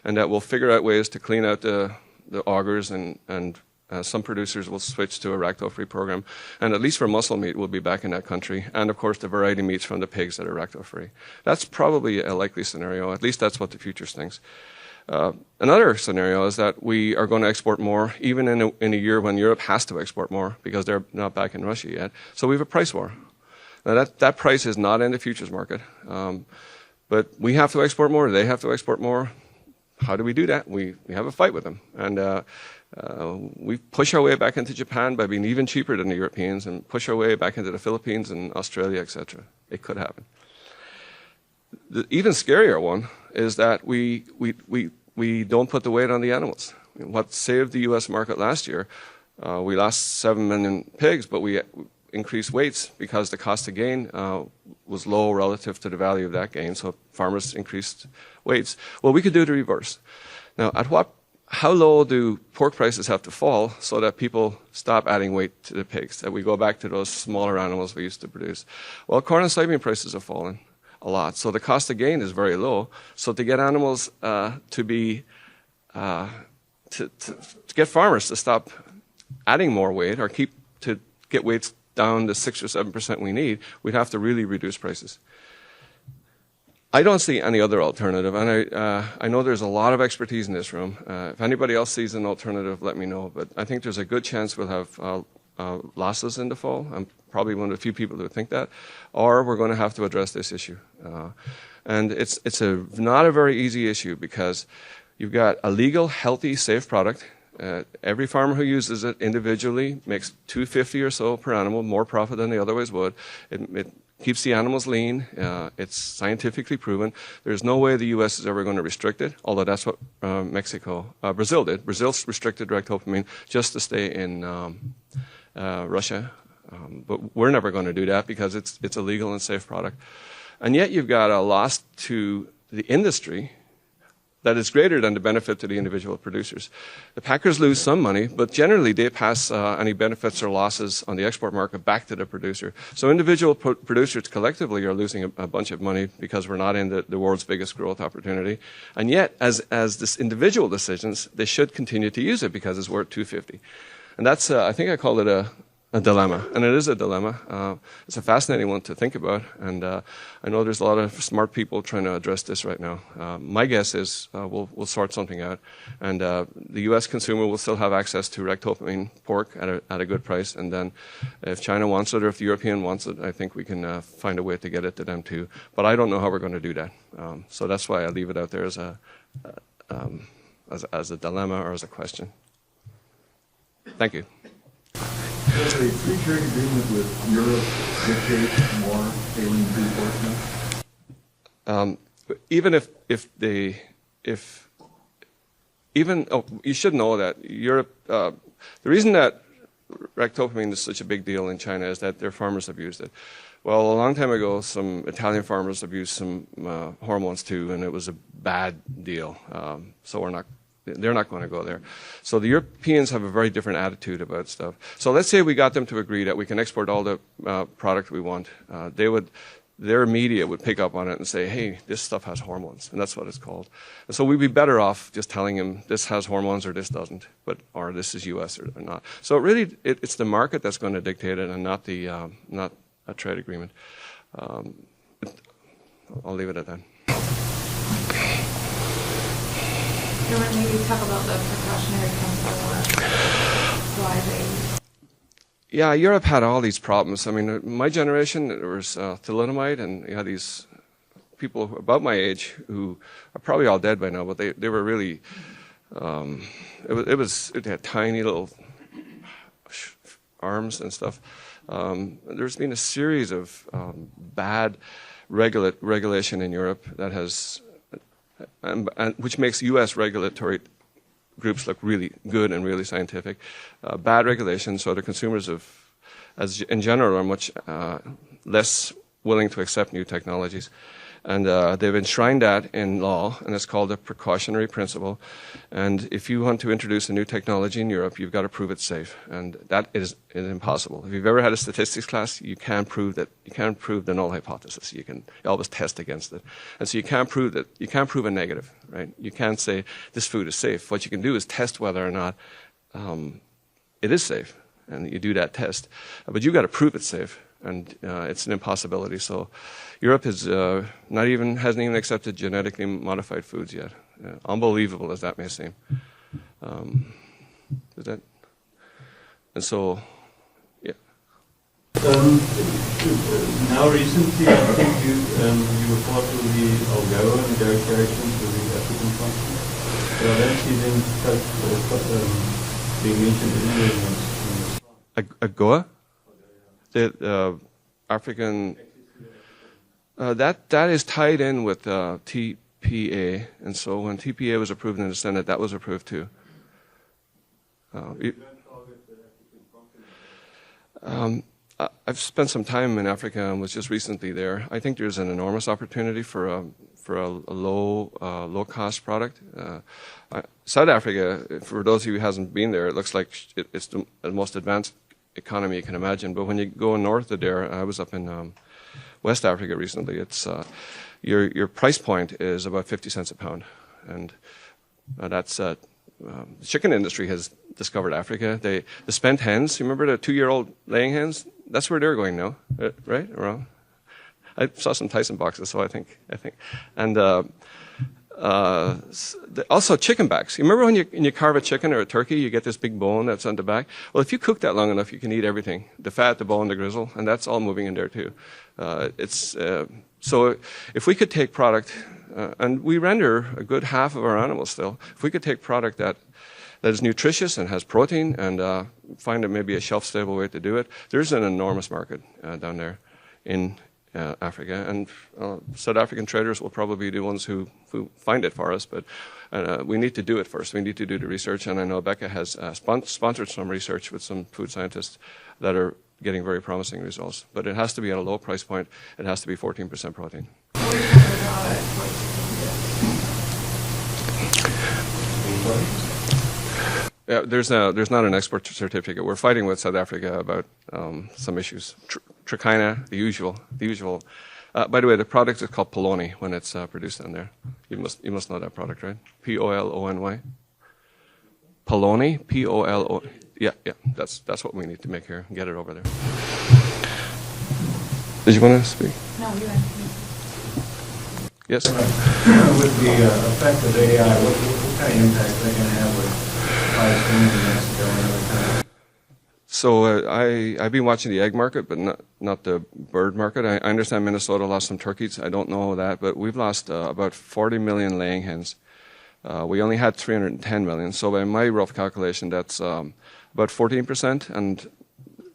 and that we'll figure out ways to clean out the augers, and some producers will switch to a racto-free program, and at least for muscle meat, we'll be back in that country, and of course the variety meats from the pigs that are racto-free. That's probably a likely scenario. At least that's what the futures thinks. Another scenario is that we are going to export more, even in a year when Europe has to export more because they're not back in Russia yet. So we have a price war. Now that price is not in the futures market, but we have to export more. They have to export more. How do we do that? We have a fight with them, and we push our way back into Japan by being even cheaper than the Europeans, and push our way back into the Philippines and Australia, etc. It could happen. The even scarier one is that we don't put the weight on the animals. What saved the U.S. market last year, we lost 7 million pigs, but we increased weights because the cost of gain was low relative to the value of that gain, so farmers increased weights. Well, we could do the reverse. Now, how low do pork prices have to fall so that people stop adding weight to the pigs, that we go back to those smaller animals we used to produce? Well, corn and soybean prices have fallen a lot, so the cost of gain is very low. So to get animals to get farmers to stop adding more weight or to get weights down to 6 or 7% we need, we'd have to really reduce prices. I don't see any other alternative, and I know there's a lot of expertise in this room. If anybody else sees an alternative, let me know. But I think there's a good chance we'll have losses in the fall. I'm probably one of the few people who think that, or we're going to have to address this issue. And it's not a very easy issue because you've got a legal, healthy, safe product. Every farmer who uses it individually makes $2.50 or so per animal, more profit than they otherwise would. It keeps the animals lean. It's scientifically proven. There's no way the U.S. is ever going to restrict it, although that's what Brazil did. Brazil restricted ractopamine just to stay in Russia. But we're never going to do that because it's a legal and safe product. And yet you've got a loss to the industry that is greater than the benefit to the individual producers. The packers lose some money, but generally they pass any benefits or losses on the export market back to the producer. So individual producers collectively are losing a bunch of money because we're not in the world's biggest growth opportunity. And yet, as this individual decisions, they should continue to use it because it's worth $2.50. And that's, I think I call it a dilemma, and it is a dilemma. It's a fascinating one to think about, and I know there's a lot of smart people trying to address this right now. My guess is we'll sort something out, and the U.S. consumer will still have access to ractopamine pork at a good price, and then if China wants it or if the European wants it, I think we can find a way to get it to them too. But I don't know how we're going to do that, so that's why I leave it out there as a dilemma or as a question. Thank you. Does a free trade agreement with Europe dictate more alien reinforcement? You should know that Europe. The reason that ractopamine is such a big deal in China is that their farmers have used it. Well, a long time ago, some Italian farmers have used some hormones too, and it was a bad deal. So they're not going to go there. So the Europeans have a very different attitude about stuff. So let's say we got them to agree that we can export all the product we want. Their media would pick up on it and say, hey, this stuff has hormones, and that's what it's called. And so we'd be better off just telling them this has hormones or this doesn't, or this is U.S. or not. So really, it's the market that's going to dictate it and not a trade agreement. I'll leave it at that. You want to maybe talk about the precautionary principle why they... Yeah, Europe had all these problems. I mean, my generation, there was thalidomide, and you had these people about my age who are probably all dead by now, but they were really, it had tiny little arms and stuff. There's been a series of bad regulation in Europe that has... And which makes U.S. regulatory groups look really good and really scientific. Bad regulation, so the consumers in general, are much less willing to accept new technologies. And they've enshrined that in law, and it's called a precautionary principle. And if you want to introduce a new technology in Europe, you've got to prove it's safe, and that is impossible. If you've ever had a statistics class, you can't prove the null hypothesis. You always test against it, and so you can't prove a negative, right? You can't say this food is safe. What you can do is test whether or not it is safe, and you do that test. But you've got to prove it's safe. And it's an impossibility. So Europe hasn't even accepted genetically modified foods yet. Unbelievable as that may seem. Is that? And so, yeah. Now recently, I think you were part of the AGOA negotiations with the African continent. So I don't see them being mentioned in the AGOA? The African, that is tied in with TPA, and so when TPA was approved in the Senate, that was approved too. I've spent some time in Africa and was just recently there. I think there's an enormous opportunity for a low cost product. South Africa, for those of you who hasn't been there, it looks like it's the most advanced economy you can imagine. But when you go north of there, I was up in West Africa recently. It's your price point is about 50 cents a pound, and that's the chicken industry has discovered Africa. The spent hens, you remember the 2-year-old laying hens? That's where they're going now, right? Or wrong? I saw some Tyson boxes, so I think, and also chicken backs. You remember when you carve a chicken or a turkey, you get this big bone that's on the back? Well, if you cook that long enough, you can eat everything. The fat, the bone, the grizzle, and that's all moving in there too. So if we could take product, and we render a good half of our animals still, if we could take product that is nutritious and has protein and find maybe a shelf-stable way to do it, there's an enormous market down there in Africa, and South African traders will probably be the ones who find it for us, but we need to do it first. We need to do the research, and I know Becca has sponsored some research with some food scientists that are getting very promising results. But it has to be at a low price point. It has to be 14% protein. Yeah, there's not an export certificate. We're fighting with South Africa about some issues. Trichina, the usual. By the way, the product is called polony when it's produced down there. You must know that product, right? Polony. Polony, Polo. Yeah. That's what we need to make here and get it over there. Did you want to speak? No, you have. Yes. With the effect of AI, what kind of impact are they going to have with Palestine and Mexico and other countries? So I've been watching the egg market, but not the bird market. I understand Minnesota lost some turkeys. I don't know that, but we've lost about 40 million laying hens. We only had 310 million. So by my rough calculation, that's about 14%. And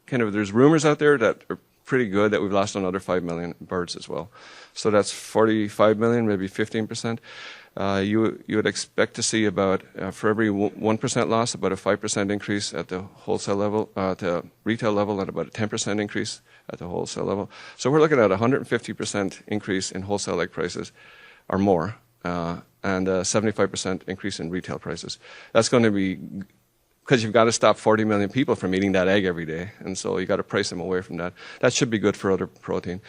kind of there's rumors out there that are pretty good that we've lost another 5 million birds as well. So that's 45 million, maybe 15%. You would expect to see about, for every 1% loss, about a 5% increase at the wholesale level, at the retail level, and about a 10% increase at the wholesale level. So we're looking at a 150% increase in wholesale egg prices or more, and a 75% increase in retail prices. That's going to be, because you've got to stop 40 million people from eating that egg every day, and so you got to price them away from that. That should be good for other protein.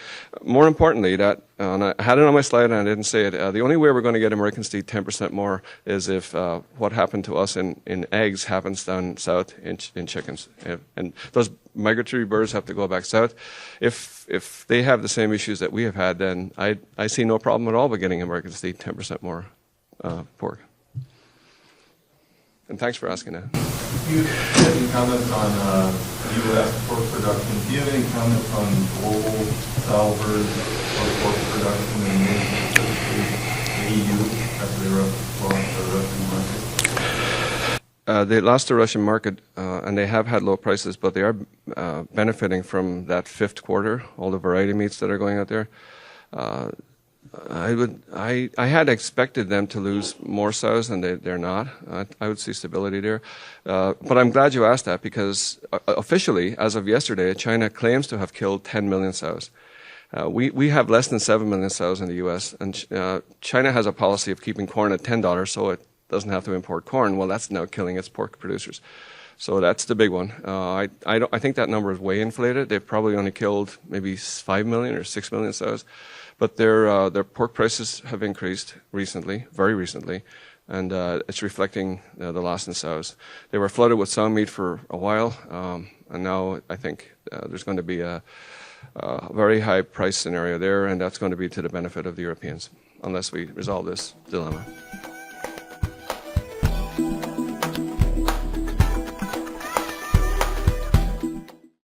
More importantly, and I had it on my slide and I didn't say it, the only way we're going to get Americans to eat 10% more is if what happened to us in eggs happens down south in chickens. And those migratory birds have to go back south. If they have the same issues that we have had, then I see no problem at all with getting Americans to eat 10% more pork. And thanks for asking that. You had any comments on U.S. pork production. Do you have any comments on global sow bird or pork production and maybe specifically the EU after they lost the Russian market? They lost the Russian market, and they have had low prices, but they are benefiting from that fifth quarter, all the variety meats that are going out there. I had expected them to lose more sows, and they're not. I would see stability there. But I'm glad you asked that, because officially, as of yesterday, China claims to have killed 10 million sows. We have less than 7 million sows in the U.S., and China has a policy of keeping corn at $10 so it doesn't have to import corn. Well, that's now killing its pork producers. So that's the big one. I think that number is way inflated. They've probably only killed maybe 5 million or 6 million sows. But their pork prices have increased recently, very recently, and it's reflecting the loss in sows. They were flooded with sow meat for a while, and now I think there's going to be a very high price scenario there, and that's going to be to the benefit of the Europeans, unless we resolve this dilemma.